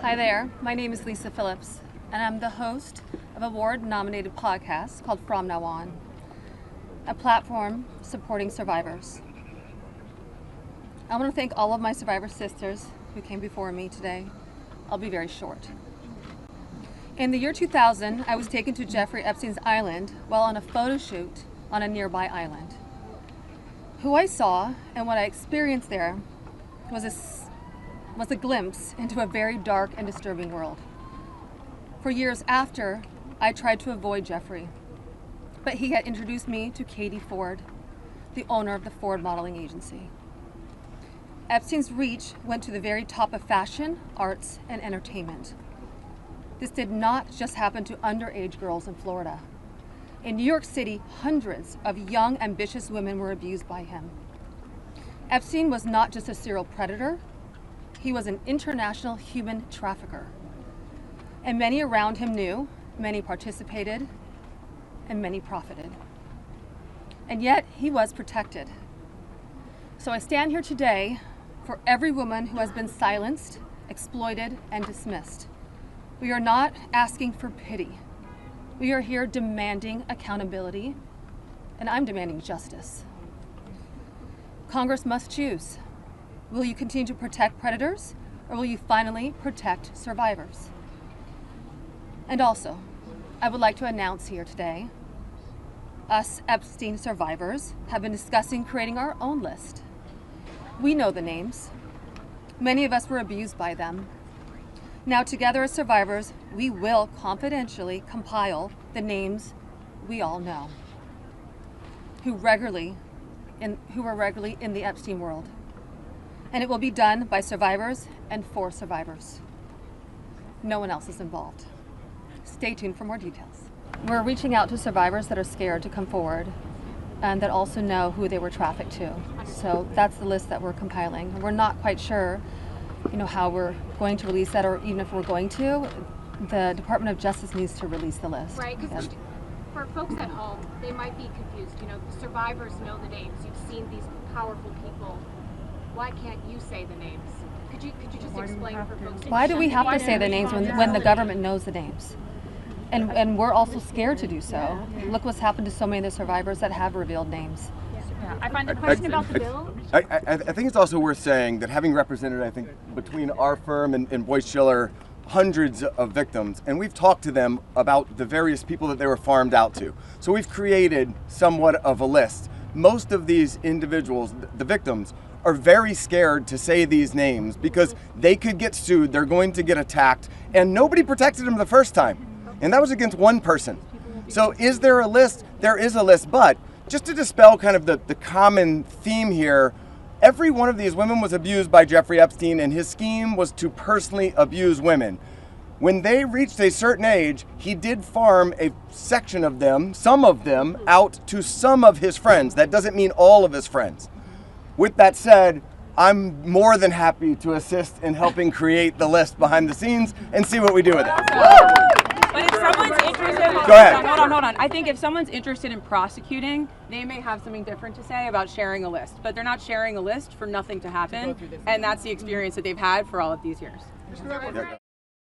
Hi there, my name is Lisa Phillips, and I'm the host of a award-nominated podcast called From Now On, a platform supporting survivors. I want to thank all of my survivor sisters who came before me today. I'll be very short. In the year 2000, I was taken to Jeffrey Epstein's island while on a photo shoot on a nearby island. Who I saw and what I experienced there was a glimpse into a very dark and disturbing world. For years after, I tried to avoid Jeffrey, but he had introduced me to Katie Ford, the owner of the Ford Modeling Agency. Epstein's reach went to the very top of fashion, arts, and entertainment. This did not just happen to underage girls in Florida. In New York City, hundreds of young, ambitious women were abused by him. Epstein was not just a serial predator, he was an international human trafficker. And many around him knew, many participated, and many profited. And yet, he was protected. So I stand here today for every woman who has been silenced, exploited, and dismissed. We are not asking for pity. We are here demanding accountability, and I'm demanding justice. Congress must choose. Will you continue to protect predators, or will you finally protect survivors? And also, I would like to announce here today, us Epstein survivors have been discussing creating our own list. We know the names. Many of us were abused by them. Now, together as survivors, we will confidentially compile the names we all know, who were regularly in the Epstein world. And it will be done by survivors and for survivors. No one else is involved. Stay tuned for more details. We're reaching out to survivors that are scared to come forward and that also know who they were trafficked to. So that's the list that we're compiling. We're not quite sure, how we're going to release that, or even if we're going to. The Department of Justice needs to release the list. Right, because for folks at home, they might be confused. Survivors know the names. You've seen these powerful people. Why can't you say the names? Could you just explain for folks? Why do we have to say the names when the government knows the names? And we're also scared to do so. Yeah. Look what's happened to so many of the survivors that have revealed names. Yeah. I find the question about the bill. I think it's also worth saying that having represented, I think, between our firm and Boyce Schiller, hundreds of victims, and we've talked to them about the various people that they were farmed out to. So we've created somewhat of a list. Most of these individuals, the victims, are very scared to say these names because they could get sued, they're going to get attacked, and nobody protected them the first time. And that was against one person. So is there a list? There is a list, but just to dispel kind of the common theme here, every one of these women was abused by Jeffrey Epstein, and his scheme was to personally abuse women. When they reached a certain age, he did farm a section of them, some of them, out to some of his friends. That doesn't mean all of his friends. With that said, I'm more than happy to assist in helping create the list behind the scenes and see what we do with it. But if someone's interested, Go ahead. Hold on. I think if someone's interested in prosecuting, they may have something different to say about sharing a list. But they're not sharing a list for nothing to happen, and that's the experience that they've had for all of these years.